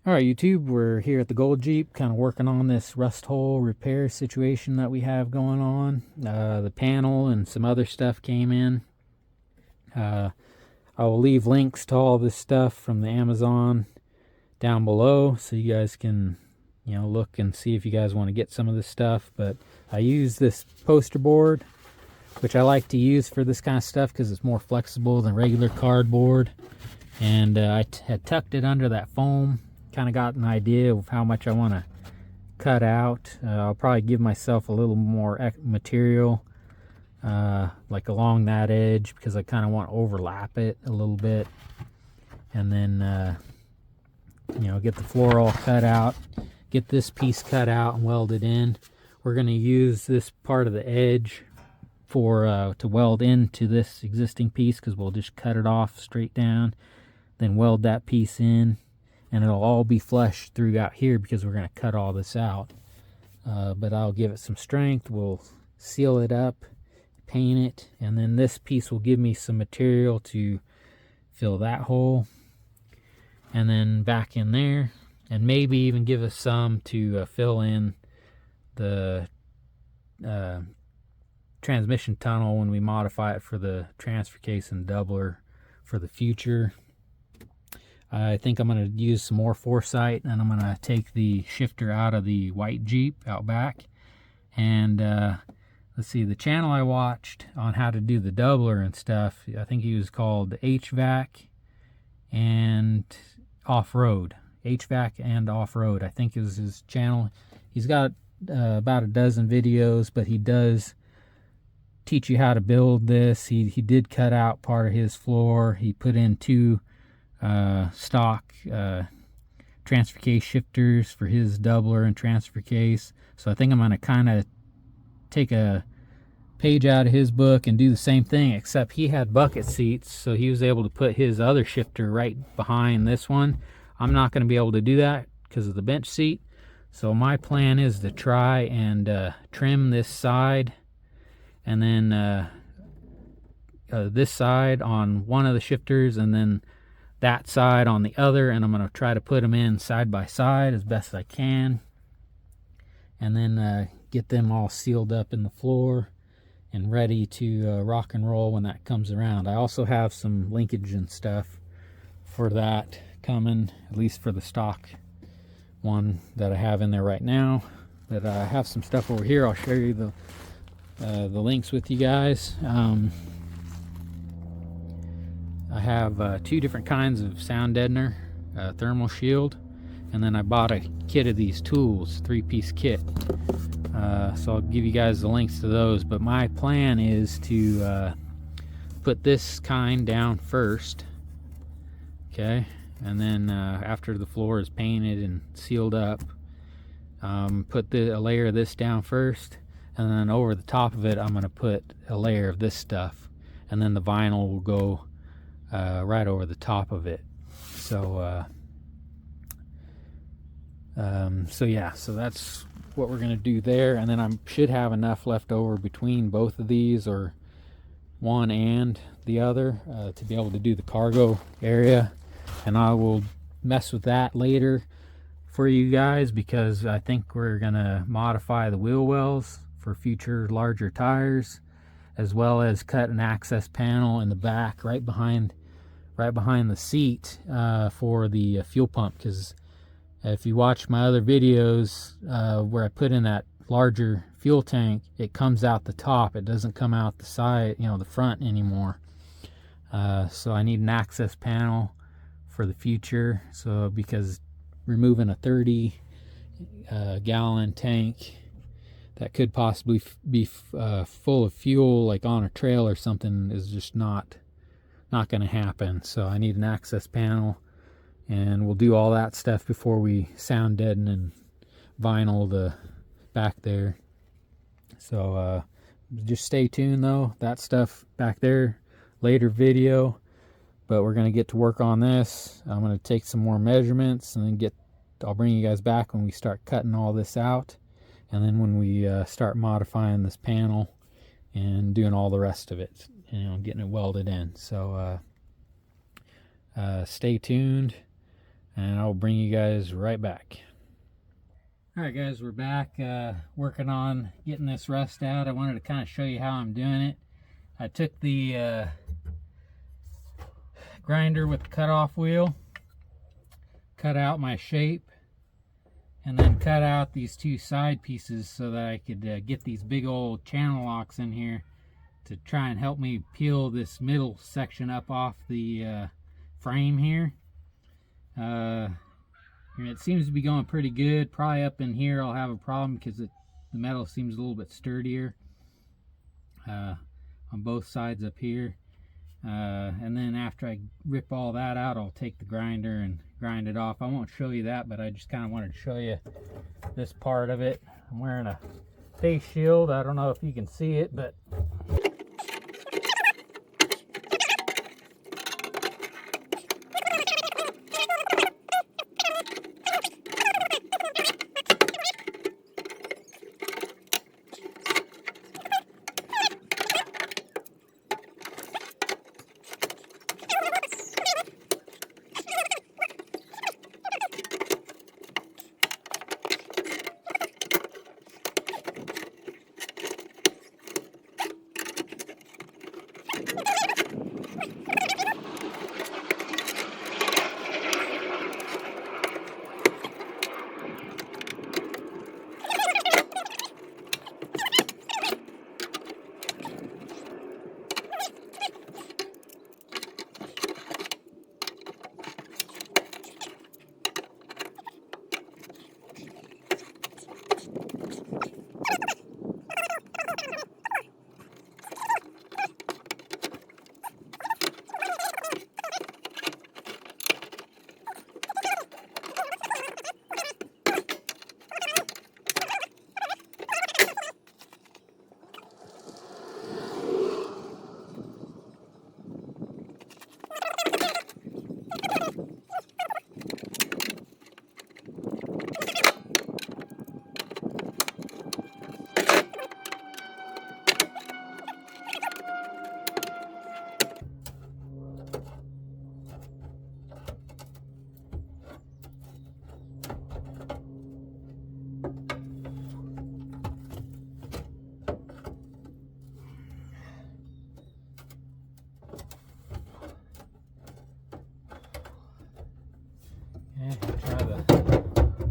All right, YouTube, we're here at the Gold Jeep kind of working on this rust hole repair situation that we have going on. The panel and some other stuff came in. I will leave links to all this stuff from the Amazon down below so you guys can, look and see if you guys want to get some of this stuff. But I use this poster board, which I like to use for this kind of stuff because it's more flexible than regular cardboard. And I had tucked it under that foam. Kind of got an idea of how much I want to cut out. I'll probably give myself a little more material like along that edge because I kind of want to overlap it a little bit, and then get the floor all cut out, get this piece cut out and welded in. We're going to use this part of the edge for to weld into this existing piece because we'll just cut it off straight down, then weld that piece in. And it'll all be flush throughout here because we're going to cut all this out. But I'll give it some strength. We'll seal it up, paint it, and then this piece will give me some material to fill that hole. And then back in there, and maybe even give us some to fill in the transmission tunnel when we modify it for the transfer case and doubler for the future. I think I'm going to use some more foresight, and I'm going to take the shifter out of the white Jeep out back. And let's see, the channel I watched on how to do the doubler and stuff, I think he was called HVAC and Off-Road. HVAC and Off-Road, I think is his channel. He's got about a dozen videos, but he does teach you how to build this. He did cut out part of his floor. He put in two stock transfer case shifters for his doubler and transfer case. So I think I'm going to kind of take a page out of his book and do the same thing, except he had bucket seats, so he was able to put his other shifter right behind this one. I'm not going to be able to do that because of the bench seat. So my plan is to try and trim this side, and then this side on one of the shifters, and then that side on the other, and I'm going to try to put them in side by side as best I can, and then get them all sealed up in the floor and ready to rock and roll when that comes around. I also have some linkage and stuff for that coming, at least for the stock one that I have in there right now. But I have some stuff over here. I'll share you the links with you guys. I have two different kinds of sound deadener, thermal shield, and then I bought a kit of these tools, 3-piece kit. So I'll give you guys the links to those, but my plan is to put this kind down first, okay, and then after the floor is painted and sealed up, put a layer of this down first, and then over the top of it I'm going to put a layer of this stuff, and then the vinyl will go right over the top of it. So so that's what we're going to do there. And then I should have enough left over between both of these, or one and the other, to be able to do the cargo area. And I will mess with that later for you guys, because I think we're going to modify the wheel wells for future larger tires, as well as cut an access panel in the back right behind the seat for the fuel pump. Because if you watch my other videos where I put in that larger fuel tank, it comes out the top, it doesn't come out the side, the front anymore. So I need an access panel for the future, so because removing a 30 gallon tank that could possibly be full of fuel, like on a trail or something, is just not going to happen. So I need an access panel, and we'll do all that stuff before we sound deaden and vinyl the back there. So just stay tuned though, that stuff back there, later video. But we're going to get to work on this. I'm going to take some more measurements, and then I'll bring you guys back when we start cutting all this out, and then when we start modifying this panel and doing all the rest of it, getting it welded in. So stay tuned. and I'll bring you guys right back. Alright guys, we're back working on getting this rust out. I wanted to kind of show you how I'm doing it. I took the grinder with the cutoff wheel, cut out my shape, and then cut out these two side pieces so that I could get these big old channel locks in here to try and help me peel this middle section up off the frame here. It seems to be going pretty good. Probably up in here I'll have a problem because the metal seems a little bit sturdier on both sides up here. And then after I rip all that out, I'll take the grinder and grind it off. I won't show you that, but I just kind of wanted to show you this part of it. I'm wearing a face shield. I don't know if you can see it, but try the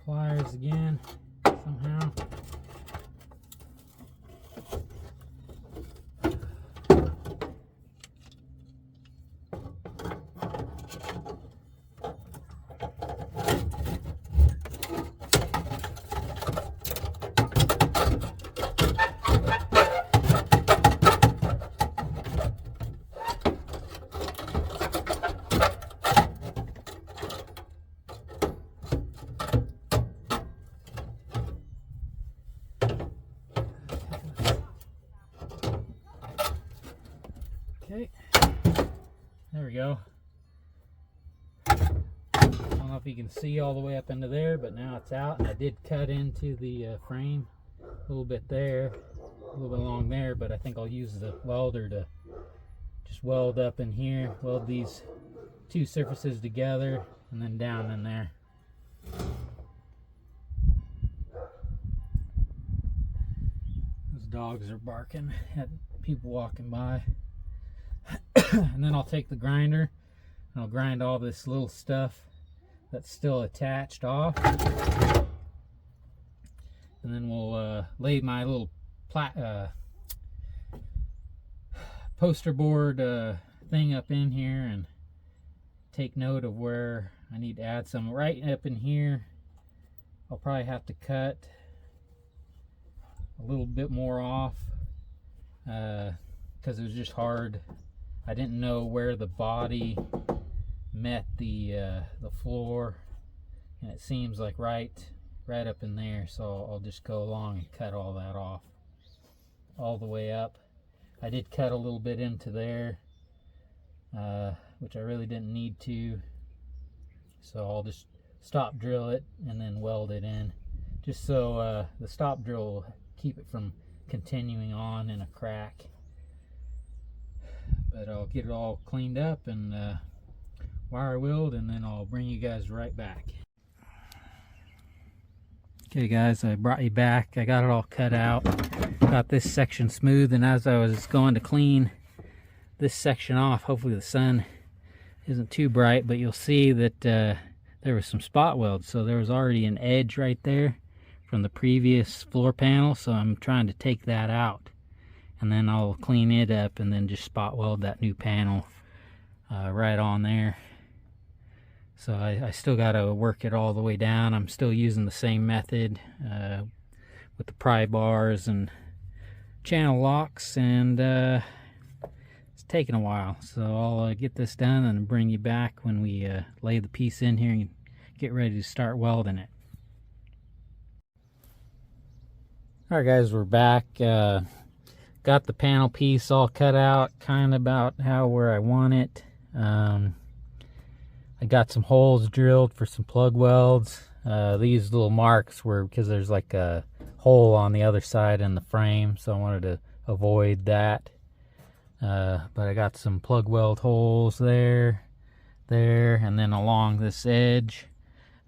pliers again somehow. Okay, there we go. I don't know if you can see all the way up into there, but now it's out, and I did cut into the frame a little bit there, a little bit along there, but I think I'll use the welder to just weld up in here, weld these two surfaces together, and then down in there. Those dogs are barking at people walking by. And then I'll take the grinder and I'll grind all this little stuff that's still attached off, and then we'll lay my little poster board thing up in here and take note of where I need to add some. Right up in here I'll probably have to cut a little bit more off because it was just hard. I didn't know where the body met the floor, and it seems like right up in there, so I'll just go along and cut all that off all the way up. I did cut a little bit into there, which I really didn't need to, so I'll just stop drill it and then weld it in, just so the stop drill will keep it from continuing on in a crack. But I'll get it all cleaned up and wire weld, and then I'll bring you guys right back. Okay guys, I brought you back. I got it all cut out. Got this section smooth, and as I was going to clean this section off, hopefully the sun isn't too bright, but you'll see that there was some spot welds. So there was already an edge right there from the previous floor panel, so I'm trying to take that out. And then I'll clean it up and then just spot weld that new panel right on there. So I still got to work it all the way down. I'm still using the same method with the pry bars and channel locks, and it's taking a while. So I'll get this done and bring you back when we lay the piece in here and get ready to start welding it. Alright guys, we're back. Got the panel piece all cut out, kind of about where I want it. I got some holes drilled for some plug welds. These little marks were because there's like a hole on the other side in the frame, so I wanted to avoid that. But I got some plug weld holes there, and then along this edge.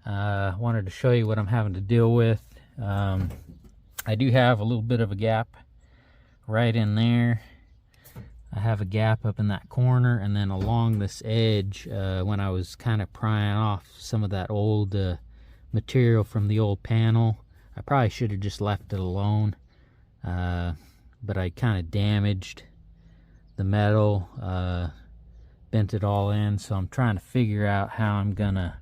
Wanted to show you what I'm having to deal with. I do have a little bit of a gap right in there. I have a gap up in that corner, and then along this edge, when I was kind of prying off some of that old material from the old panel, I probably should have just left it alone, but I kind of damaged the metal, bent it all in, so I'm trying to figure out how I'm gonna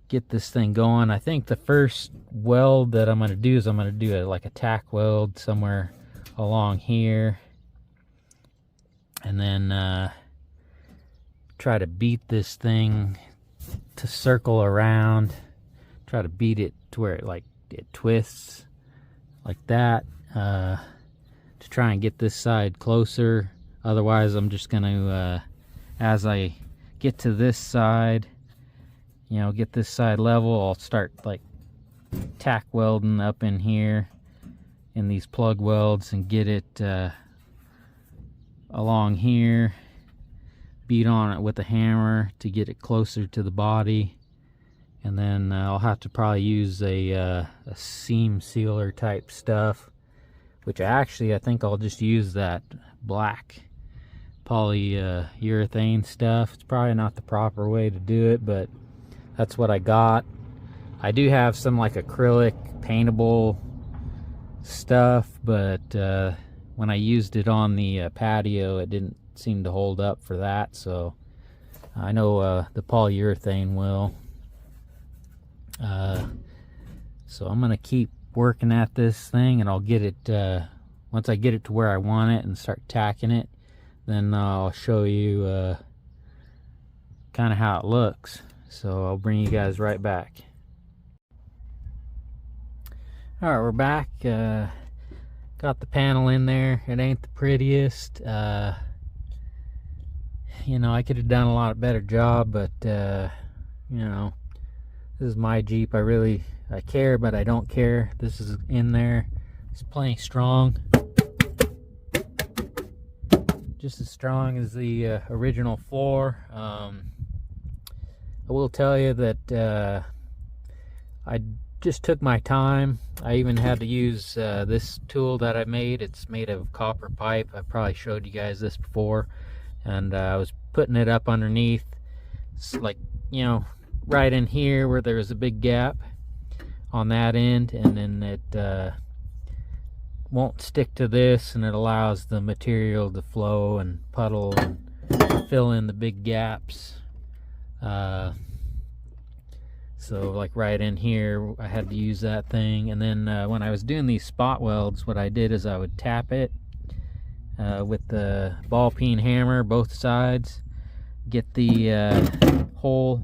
get this thing going. I think the first weld that I'm gonna do is I'm gonna do like a tack weld somewhere along here, and then try to beat this thing to circle around, try to beat it to where it twists like that, to try and get this side closer. Otherwise I'm just gonna as I get to this side, you know, get this side level, I'll start like tack welding up in here in these plug welds and get it along here, beat on it with a hammer to get it closer to the body, and then I'll have to probably use a seam sealer type stuff, which I think I'll just use that black polyurethane stuff. It's probably not the proper way to do it, but that's what I got. I do have some like acrylic paintable stuff, but when I used it on the patio, it didn't seem to hold up for that, so I know the polyurethane will. So I'm gonna keep working at this thing, and I'll get it once I get it to where I want it and start tacking it, then I'll show you kind of how it looks. So I'll bring you guys right back. Alright, we're back. Got the panel in there. It ain't the prettiest. You know, I could have done a lot better job, but you know, this is my Jeep. I care, but I don't care. This is in there. It's plenty strong. Just as strong as the original floor. I will tell you that I just took my time. I even had to use this tool that I made. It's made of copper pipe. I probably showed you guys this before, and I was putting it up underneath. It's like, you know, right in here where there was a big gap on that end, and then it won't stick to this, and it allows the material to flow and puddle and fill in the big gaps. So like right in here I had to use that thing, and then when I was doing these spot welds, what I did is I would tap it with the ball peen hammer both sides, get the hole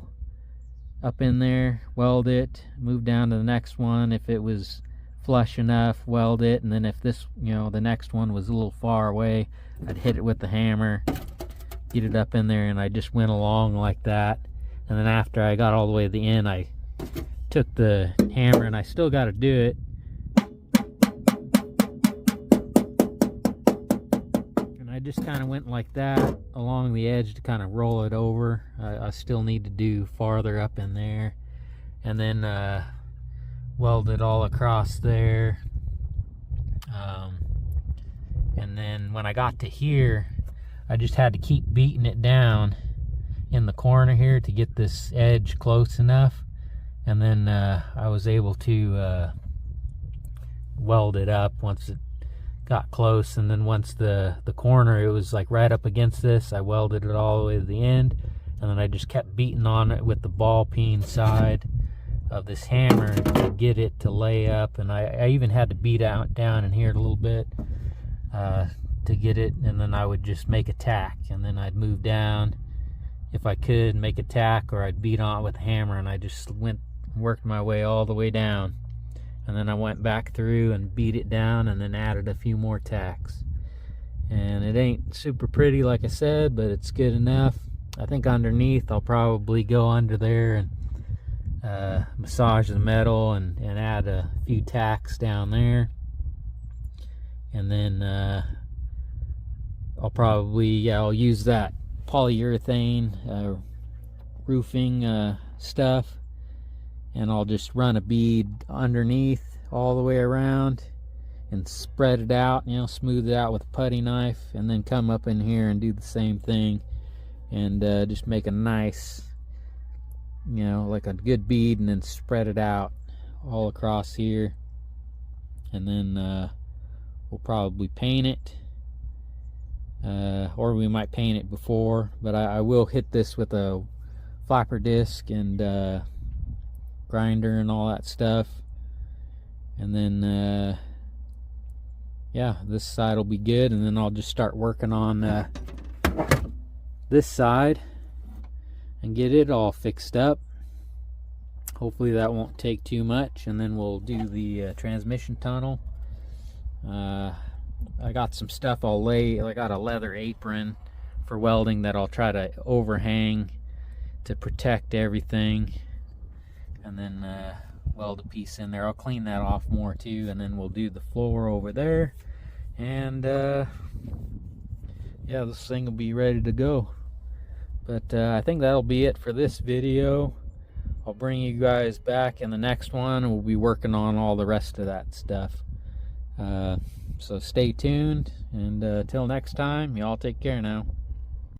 up in there, weld it, move down to the next one. If it was flush enough, weld it, and then if this, you know, the next one was a little far away, I'd hit it with the hammer, get it up in there, and I just went along like that. And then after I got all the way to the end, I took the hammer, and I still got to do it, and I just kind of went like that along the edge to kind of roll it over. I still need to do farther up in there, and then weld it all across there. And then when I got to here, I just had to keep beating it down in the corner here to get this edge close enough, and then I was able to weld it up once it got close. And then once the corner, it was like right up against this, I welded it all the way to the end, and then I just kept beating on it with the ball peen side of this hammer to get it to lay up. And I even had to beat out down in here a little bit to get it, and then I would just make a tack, and then I'd move down if I could, make a tack, or I'd beat on it with a hammer, and I just worked my way all the way down. And then I went back through and beat it down, and then added a few more tacks. And it ain't super pretty, like I said, but it's good enough. I think underneath I'll probably go under there and massage the metal and add a few tacks down there. And then I'll probably, I'll use that polyurethane roofing stuff, and I'll just run a bead underneath all the way around and spread it out, smooth it out with a putty knife, and then come up in here and do the same thing, and just make a nice, like a good bead, and then spread it out all across here. And then we'll probably paint it, or we might paint it before, but I will hit this with a flapper disc and grinder and all that stuff. And then yeah, this side will be good, and then I'll just start working on this side and get it all fixed up. Hopefully that won't take too much, and then we'll do the transmission tunnel. I got some stuff I'll lay. I got a leather apron for welding that I'll try to overhang to protect everything, and then weld a piece in there. I'll clean that off more too, and then we'll do the floor over there, and yeah, this thing will be ready to go. But I think that'll be it for this video. I'll bring you guys back in the next one, and we'll be working on all the rest of that stuff. So stay tuned, and till next time, y'all take care now.